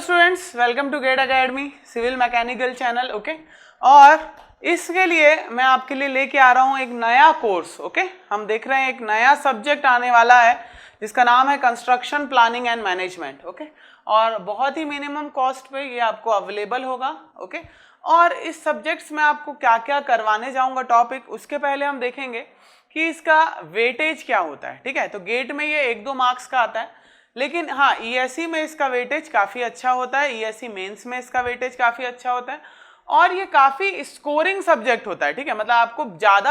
Students, welcome to GATE academy civil mechanical channel. Okay, और इसके लिए मैं आपके लिए लेके आ रहा हूँ एक नया कोर्स। ओके, हम देख रहे हैं एक नया सब्जेक्ट आने वाला है जिसका नाम है construction planning and management. Okay, और बहुत ही मिनिमम कॉस्ट पे ये आपको अवेलेबल होगा। ओके, और इस सब्जेक्ट्स में आपको क्या क्या करवाने जाऊँगा टॉपिक, उसके पहले हम देखेंगे कि इसका वेटेज क्या होता है। ठीक है, तो गेट में ये 1-2 मार्क्स का आता है, लेकिन हाँ ईएससी में इसका वेटेज काफ़ी अच्छा होता है, ईएससी मेंस में इसका वेटेज काफ़ी अच्छा होता है और ये काफ़ी स्कोरिंग सब्जेक्ट होता है। ठीक है, मतलब आपको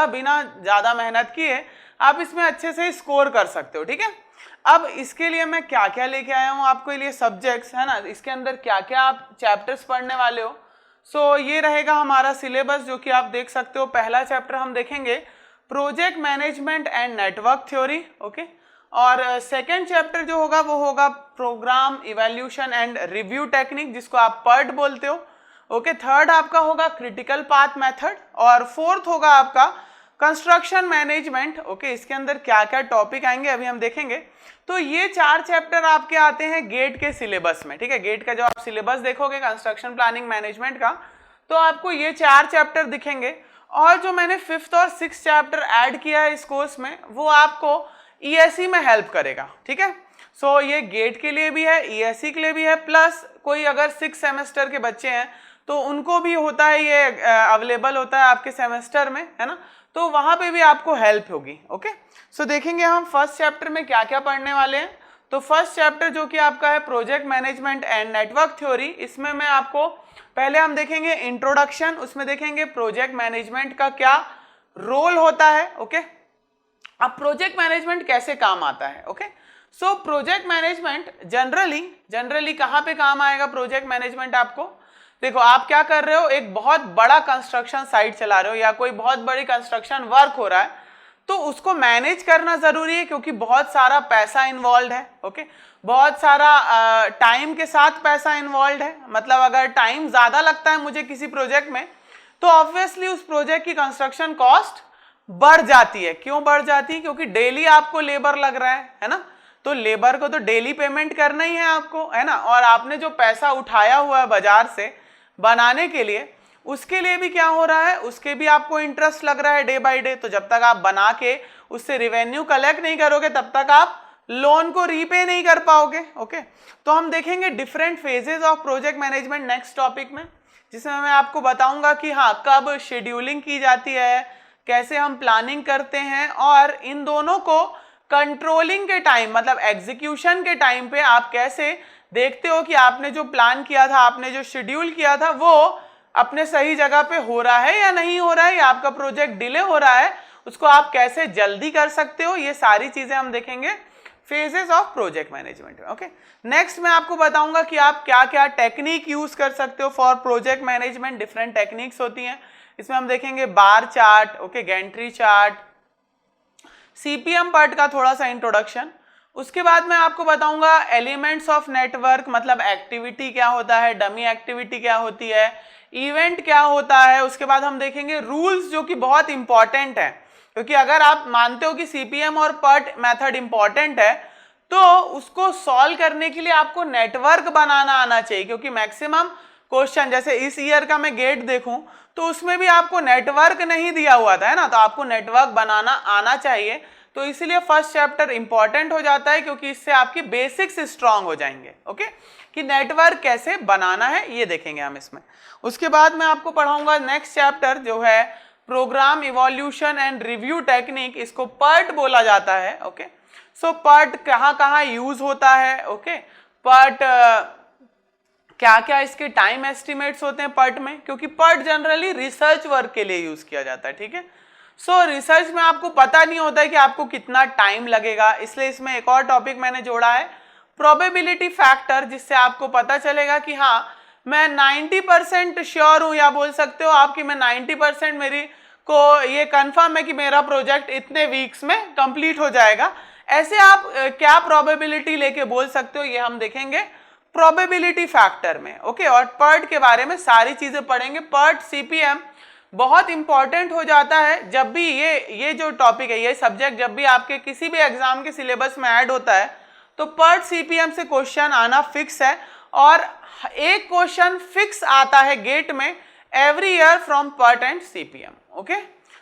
बिना ज़्यादा मेहनत किए आप इसमें अच्छे से स्कोर कर सकते हो। ठीक है, अब इसके लिए मैं क्या क्या लेके आया हूँ आपके लिए सब्जेक्ट्स, है ना, इसके अंदर क्या क्या आप चैप्टर्स पढ़ने वाले हो। सो ये रहेगा हमारा सिलेबस जो कि आप देख सकते हो। पहला चैप्टर हम देखेंगे project management and network theory. Okay, और सेकेंड चैप्टर जो होगा वो होगा program evaluation and review technique, जिसको आप पर्ट बोलते हो। ओके, थर्ड आपका होगा क्रिटिकल पाथ मेथड और फोर्थ होगा आपका कंस्ट्रक्शन मैनेजमेंट। ओके, इसके अंदर क्या क्या टॉपिक आएंगे अभी हम देखेंगे। तो ये 4 चैप्टर आपके आते हैं गेट के सिलेबस में। ठीक है, गेट का जो आप सिलेबस देखोगे कंस्ट्रक्शन प्लानिंग मैनेजमेंट का, तो आपको ये 4 चैप्टर दिखेंगे। और जो मैंने 5th और 6th चैप्टर ऐड किया है इस कोर्स में, वो आपको ईएससी में हेल्प करेगा। ठीक है, सो ये गेट के लिए भी है, ईएससी के लिए भी है, प्लस कोई अगर 6 सेमेस्टर के बच्चे हैं तो उनको भी होता है, ये अवेलेबल होता है आपके सेमेस्टर में, है ना, तो वहां पे भी आपको हेल्प होगी। ओके, सो देखेंगे हम फर्स्ट चैप्टर में क्या क्या पढ़ने वाले हैं। तो फर्स्ट चैप्टर जो कि आपका है project management and network theory, इसमें मैं आपको पहले हम देखेंगे इंट्रोडक्शन, उसमें देखेंगे प्रोजेक्ट मैनेजमेंट का क्या रोल होता है। ओके, अब प्रोजेक्ट मैनेजमेंट कैसे काम आता है। Okay, so project management generally कहाँ पे काम आएगा प्रोजेक्ट मैनेजमेंट आपको। देखो, आप क्या कर रहे हो, एक बहुत बड़ा कंस्ट्रक्शन साइट चला रहे हो या कोई बहुत बड़ी कंस्ट्रक्शन वर्क हो रहा है, तो उसको मैनेज करना जरूरी है क्योंकि बहुत सारा पैसा इन्वॉल्व है। ओके, बहुत सारा टाइम के साथ पैसा इन्वॉल्व है। मतलब अगर टाइम ज्यादा लगता है मुझे किसी प्रोजेक्ट में, तो ऑब्वियसली उस प्रोजेक्ट की कंस्ट्रक्शन कॉस्ट बढ़ जाती है। क्यों बढ़ जाती है? क्योंकि डेली आपको लेबर लग रहा है ना, तो लेबर को तो डेली पेमेंट करना ही है आपको, है ना, और आपने जो पैसा उठाया हुआ है बाजार से बनाने के लिए, उसके लिए भी क्या हो रहा है, उसके भी आपको इंटरेस्ट लग रहा है डे बाय डे। तो जब तक आप बना के उससे रिवेन्यू कलेक्ट नहीं करोगे तब तक आप लोन को रीपे नहीं कर पाओगे। ओके, तो हम देखेंगे different phases of project management next topic में, जिसमें मैं आपको बताऊंगा कि हाँ कब शेड्यूलिंग की जाती है, कैसे हम प्लानिंग करते हैं, और इन दोनों को कंट्रोलिंग के टाइम मतलब एग्जीक्यूशन के टाइम पे आप कैसे देखते हो कि आपने जो प्लान किया था, आपने जो शेड्यूल किया था, वो अपने सही जगह पे हो रहा है या नहीं हो रहा है, या आपका प्रोजेक्ट डिले हो रहा है, उसको आप कैसे जल्दी कर सकते हो। ये सारी चीजें हम देखेंगे फेजेस ऑफ प्रोजेक्ट मैनेजमेंट में। ओके, नेक्स्ट मैं आपको बताऊंगा कि आप क्या क्या टेक्निक यूज कर सकते हो for project management. Different techniques होती हैं, इसमें हम देखेंगे bar chart, okay, Gentry chart, CPM part का थोड़ा सा इंट्रोडक्शन। उसके बाद मैं आपको बताऊंगा एलिमेंट्स ऑफ नेटवर्क, मतलब एक्टिविटी क्या होता है, डमी एक्टिविटी क्या होती है, इवेंट क्या होता है। उसके बाद हम देखेंगे रूल्स जो कि बहुत इंपॉर्टेंट है, क्योंकि अगर आप मानते हो कि सीपीएम और पर्ट मेथड इंपॉर्टेंट है, तो उसको सॉल्व करने के लिए आपको नेटवर्क बनाना आना चाहिए, क्योंकि मैक्सिमम क्वेश्चन जैसे इस ईयर का मैं गेट देखूं तो उसमें भी आपको नेटवर्क नहीं दिया हुआ था, है ना, तो आपको नेटवर्क बनाना आना चाहिए। तो इसीलिए फर्स्ट चैप्टर इंपॉर्टेंट हो जाता है, क्योंकि इससे आपकी बेसिक्स स्ट्रांग हो जाएंगे। ओके, कि नेटवर्क कैसे बनाना है ये देखेंगे हम इसमें। उसके बाद मैं आपको पढ़ाऊंगा नेक्स्ट चैप्टर जो है program evolution and review technique, इसको पर्ट बोला जाता है। ओके, सो पर्ट कहाँ कहाँ यूज होता है। ओके, पर्ट क्या क्या इसके टाइम एस्टिमेट्स होते हैं पर्ट में, क्योंकि पर्ट जनरली रिसर्च वर्क के लिए यूज किया जाता है। ठीक है, सो रिसर्च में आपको पता नहीं होता है कि आपको कितना टाइम लगेगा, इसलिए इसमें एक और टॉपिक मैंने जोड़ा है प्रोबेबिलिटी फैक्टर, जिससे आपको पता चलेगा कि हाँ मैं 90% श्योर हूं, या बोल सकते हो आप कि मैं 90% मेरी को ये कंफर्म है कि मेरा प्रोजेक्ट इतने वीक्स में कंप्लीट हो जाएगा। ऐसे आप क्या प्रोबेबिलिटी लेके बोल सकते हो, ये हम देखेंगे प्रोबेबिलिटी फैक्टर में। ओके, और पर्ट के बारे में सारी चीजें पढ़ेंगे। पर्ट सीपीएम बहुत इंपॉर्टेंट हो जाता है जब भी ये जो टॉपिक है, ये सब्जेक्ट जब भी आपके किसी भी एग्जाम के सिलेबस में ऐड होता है, तो पर्ट सीपीएम से क्वेश्चन आना फिक्स है। और एक क्वेश्चन फिक्स आता है गेट में every year from PERT and CPM. Okay,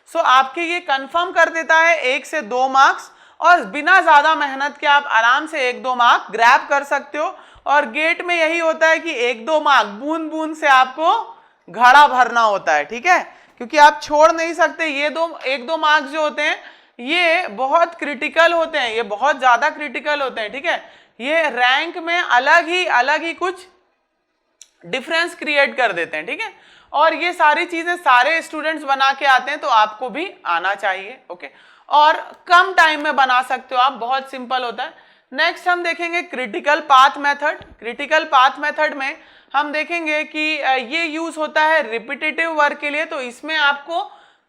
so आपके ये कंफर्म कर देता है 1 से 2 मार्क्स, और बिना ज्यादा मेहनत के आप आराम से 1-2 मार्क ग्रैब कर सकते हो। और गेट में यही होता है कि 1-2 मार्क बूंद बूंद से आपको घड़ा भरना होता है, ठीक है, क्योंकि आप छोड़ नहीं सकते। ये 1-2 मार्क्स जो होते हैं ये बहुत क्रिटिकल होते हैं, ये बहुत ज्यादा क्रिटिकल होते हैं, ठीक है। ये रैंक में अलग ही कुछ डिफरेंस क्रिएट कर देते हैं, ठीक है। और ये सारी चीजें सारे स्टूडेंट्स बना के आते हैं, तो आपको भी आना चाहिए। ओके, और कम टाइम में बना सकते हो आप, बहुत सिंपल होता है। नेक्स्ट हम देखेंगे critical path method. Critical path method में हम देखेंगे कि ये यूज होता है रिपीटेटिव वर्क के लिए, तो इसमें आपको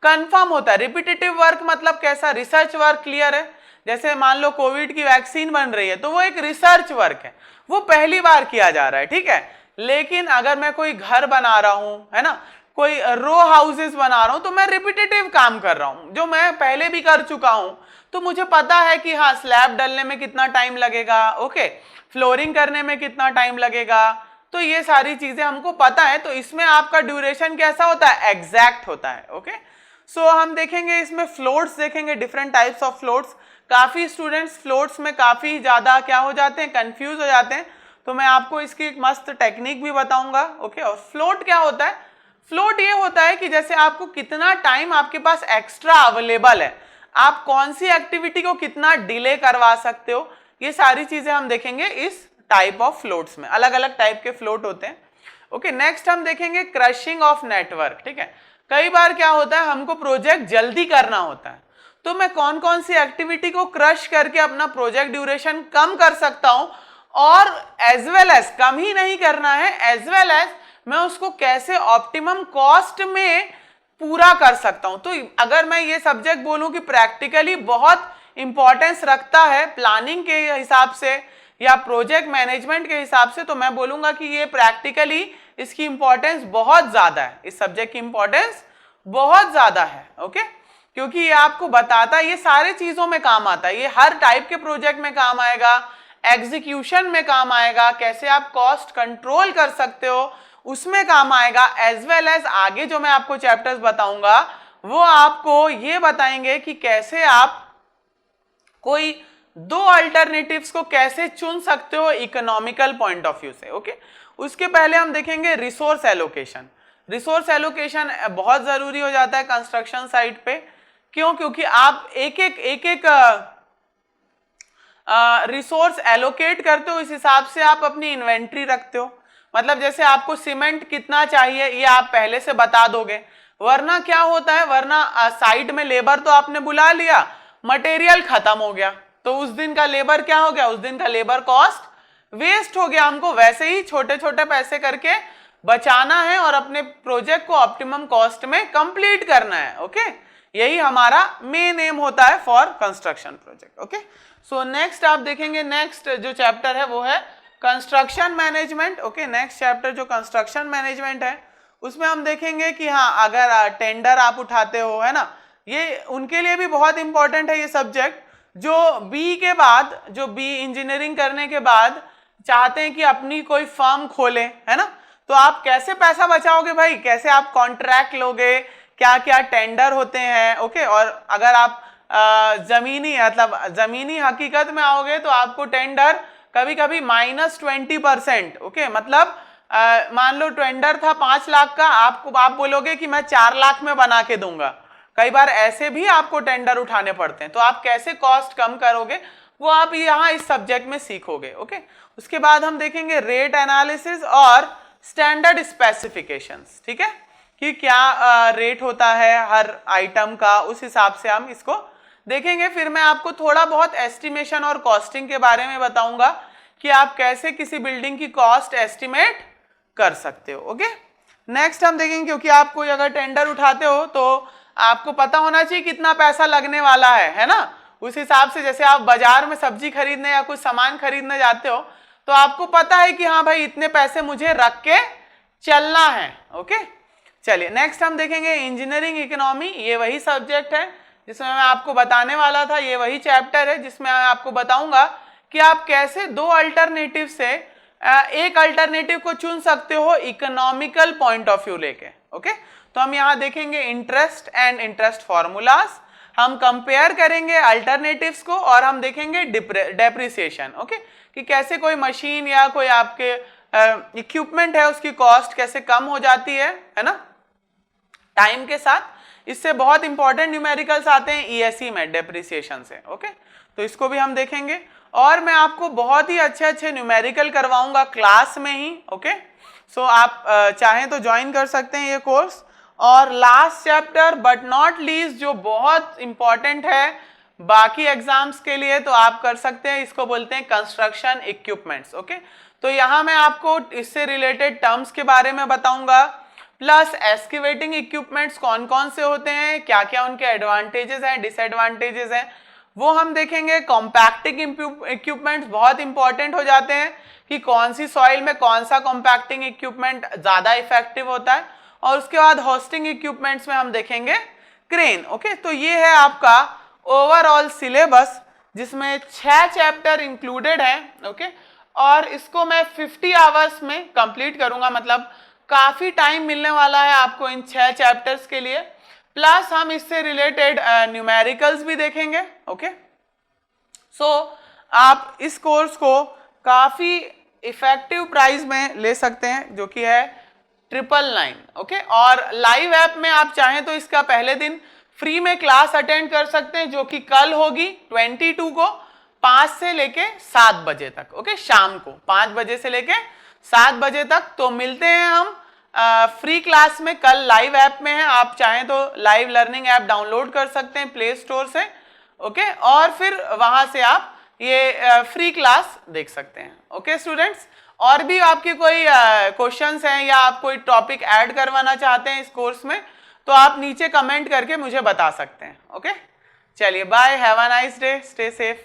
कंफर्म होता है। रिपीटेटिव वर्क मतलब कैसा? रिसर्च वर्क, क्लियर है। जैसे मान लो कोविड की वैक्सीन बन रही है, तो वो एक रिसर्च वर्क है, वो पहली बार किया जा रहा है, ठीक है। लेकिन अगर मैं कोई घर बना रहा हूं, है ना, कोई रो हाउसेस बना रहा हूं, तो मैं रिपीटेटिव काम कर रहा हूं जो मैं पहले भी कर चुका हूं। तो मुझे पता है कि हाँ, स्लैब डलने में कितना टाइम लगेगा, ओके, फ्लोरिंग करने में कितना टाइम लगेगा, तो ये सारी चीजें हमको पता है। तो इसमें आपका ड्यूरेशन कैसा होता है? एग्जैक्ट होता है। ओके, सो हम देखेंगे इसमें फ्लोट्स देखेंगे, डिफरेंट टाइप्स ऑफ फ्लोट्स। काफी स्टूडेंट्स फ्लोट्स में काफी ज्यादा क्या हो जाते हैं? कंफ्यूज हो जाते हैं, तो मैं आपको इसकी एक मस्त टेक्निक भी बताऊंगा। ओके, और फ्लोट क्या होता है? फ्लोट ये होता है कि जैसे आपको कितना टाइम आपके पास एक्स्ट्रा अवेलेबल है, आप कौन सी एक्टिविटी को कितना डिले करवा सकते हो, ये सारी चीजें हम देखेंगे इस टाइप ऑफ फ्लोट्स में। अलग अलग टाइप के फ्लोट होते हैं। ओके, नेक्स्ट हम देखेंगे क्रशिंग ऑफ नेटवर्क, ठीक है। कई बार क्या होता है, हमको प्रोजेक्ट जल्दी करना होता है, तो मैं कौन कौन सी एक्टिविटी को क्रश करके अपना प्रोजेक्ट ड्यूरेशन कम कर सकता हूं, और एज वेल एज कम ही नहीं करना है, एज वेल एज मैं उसको कैसे ऑप्टिमम कॉस्ट में पूरा कर सकता हूं। तो अगर मैं ये सब्जेक्ट बोलूं कि प्रैक्टिकली बहुत इंपॉर्टेंस रखता है प्लानिंग के हिसाब से या प्रोजेक्ट मैनेजमेंट के हिसाब से, तो मैं बोलूंगा कि ये प्रैक्टिकली इसकी इंपॉर्टेंस बहुत ज्यादा है, इस सब्जेक्ट की इंपॉर्टेंस बहुत ज्यादा है। ओके, क्योंकि ये आपको बताता है, ये सारे चीजों में काम आता है, ये हर टाइप के प्रोजेक्ट में काम आएगा, एग्जीक्यूशन में काम आएगा, कैसे आप कॉस्ट कंट्रोल कर सकते हो उसमें काम आएगा, एज वेल एज आगे जो मैं आपको चैप्टर्स बताऊंगा वो आपको ये बताएंगे कि कैसे आप कोई 2 अल्टरनेटिव्स को कैसे चुन सकते हो इकोनॉमिकल पॉइंट ऑफ व्यू से। ओके, उसके पहले हम देखेंगे रिसोर्स एलोकेशन। रिसोर्स एलोकेशन बहुत जरूरी हो जाता है कंस्ट्रक्शन साइट पे। क्यों? क्योंकि आप एक एक रिसोर्स एलोकेट करते हो, इस हिसाब से आप अपनी इन्वेंट्री रखते हो। मतलब जैसे आपको सीमेंट कितना चाहिए ये आप पहले से बता दोगे, वरना क्या होता है, वरना साइट में लेबर तो आपने बुला लिया, मटेरियल खत्म हो गया, तो उस दिन का लेबर क्या हो गया? उस दिन का लेबर कॉस्ट वेस्ट हो गया। हमको वैसे ही छोटे छोटे पैसे करके बचाना है और अपने प्रोजेक्ट को ऑप्टिमम कॉस्ट में कंप्लीट करना है। ओके, यही हमारा मेन एम होता है for construction project. Okay, so next आप देखेंगे, नेक्स्ट जो चैप्टर है वो है construction management. Okay, next chapter जो कंस्ट्रक्शन मैनेजमेंट है उसमें हम देखेंगे कि हाँ, अगर टेंडर आप उठाते हो, है ना, ये उनके लिए भी बहुत इंपॉर्टेंट है ये सब्जेक्ट, जो बी के बाद, जो बी इंजीनियरिंग करने के बाद चाहते हैं कि अपनी कोई फर्म खोले, है ना, तो आप कैसे पैसा बचाओगे भाई, कैसे आप कॉन्ट्रैक्ट लोगे, क्या क्या टेंडर होते हैं। ओके, और अगर आप जमीनी हकीकत में आओगे तो आपको टेंडर कभी कभी -20%। ओके, मतलब मान लो टेंडर था 5 लाख का, आप बोलोगे कि मैं 4 लाख में बना के दूंगा। कई बार ऐसे भी आपको टेंडर उठाने पड़ते हैं, तो आप कैसे कॉस्ट कम करोगे वो आप यहाँ इस सब्जेक्ट में सीखोगे। ओके, उसके बाद हम देखेंगे रेट एनालिसिस और स्टैंडर्ड स्पेसिफिकेशंस, ठीक है, कि क्या रेट होता है हर आइटम का, उस हिसाब से हम इसको देखेंगे। फिर मैं आपको थोड़ा बहुत एस्टिमेशन और कॉस्टिंग के बारे में बताऊंगा कि आप कैसे किसी बिल्डिंग की कॉस्ट एस्टिमेट कर सकते हो। ओके, नेक्स्ट हम देखेंगे, क्योंकि आप कोई अगर टेंडर उठाते हो तो आपको पता होना चाहिए कितना पैसा लगने वाला है ना, उस हिसाब से। जैसे आप बाजार में सब्जी खरीदने या कुछ सामान खरीदने जाते हो तो आपको पता है कि हाँ भाई इतने पैसे मुझे रख के चलना है। ओके, चलिए नेक्स्ट हम देखेंगे इंजीनियरिंग इकोनॉमी। ये वही सब्जेक्ट है जिसमें मैं आपको बताने वाला था, ये वही चैप्टर है जिसमें मैं आपको बताऊंगा कि आप कैसे 2 अल्टरनेटिव से एक अल्टरनेटिव को चुन सकते हो इकोनॉमिकल पॉइंट ऑफ व्यू लेके। ओके, तो हम यहाँ देखेंगे इंटरेस्ट एंड इंटरेस्ट फॉर्मूलाज, हम कंपेयर करेंगे अल्टरनेटिव्स को और हम देखेंगे डेप्रिसिएशन। ओके, कि कैसे कोई मशीन या कोई आपके इक्विपमेंट है उसकी कॉस्ट कैसे कम हो जाती है ना, टाइम के साथ। इससे बहुत इंपॉर्टेंट न्यूमेरिकल्स आते हैं ईएसई में डेप्रिसिएशन से। ओके, तो इसको भी हम देखेंगे और मैं आपको बहुत ही अच्छे अच्छे न्यूमेरिकल करवाऊंगा क्लास में ही। ओके, सो आप चाहें तो ज्वाइन कर सकते हैं ये कोर्स। और last chapter but not least जो बहुत इंपॉर्टेंट है बाकी एग्जाम्स के लिए, तो आप कर सकते हैं, इसको बोलते हैं कंस्ट्रक्शन इक्विपमेंट्स। ओके, तो यहाँ मैं आपको इससे रिलेटेड टर्म्स के बारे में बताऊंगा, प्लस एक्सकेवेटिंग इक्विपमेंट्स कौन कौन से होते हैं, क्या क्या उनके एडवांटेजेस हैं, डिसएडवांटेजेस हैं, वो हम देखेंगे। कॉम्पैक्टिंग इक्विपमेंट्स बहुत इंपॉर्टेंट हो जाते हैं कि कौन सी सॉइल में कौन सा कॉम्पैक्टिंग इक्विपमेंट ज्यादा इफेक्टिव होता है। और उसके बाद होस्टिंग इक्विपमेंट्स में हम देखेंगे क्रेन। ओके, तो ये है आपका ओवरऑल सिलेबस जिसमें 6 चैप्टर इंक्लूडेड है। ओके, और इसको मैं 50 आवर्स में कंप्लीट करूंगा, मतलब काफी टाइम मिलने वाला है आपको इन 6 चैप्टर्स के लिए। प्लस हम इससे रिलेटेड न्यूमेरिकल्स भी देखेंगे। ओके, सो आप इस कोर्स को काफी इफेक्टिव प्राइस में ले सकते हैं जो कि है 999। ओके, और लाइव ऐप में आप चाहें तो इसका पहले दिन फ्री में क्लास अटेंड कर सकते हैं जो कि कल होगी 22 को 5 से लेके 7 बजे तक। ओके, शाम को 5 बजे से लेके 7 बजे तक। तो मिलते हैं हम फ्री क्लास में, कल लाइव ऐप में है, आप चाहें तो लाइव लर्निंग ऐप डाउनलोड कर सकते हैं प्ले स्टोर से। ओके, और फिर वहां से आप ये फ्री क्लास देख सकते हैं। ओके स्टूडेंट्स, और भी आपके कोई क्वेश्चंस हैं या आप कोई टॉपिक ऐड करवाना चाहते हैं इस कोर्स में, तो आप नीचे कमेंट करके मुझे बता सकते हैं। ओके, चलिए bye, have a nice day, stay safe.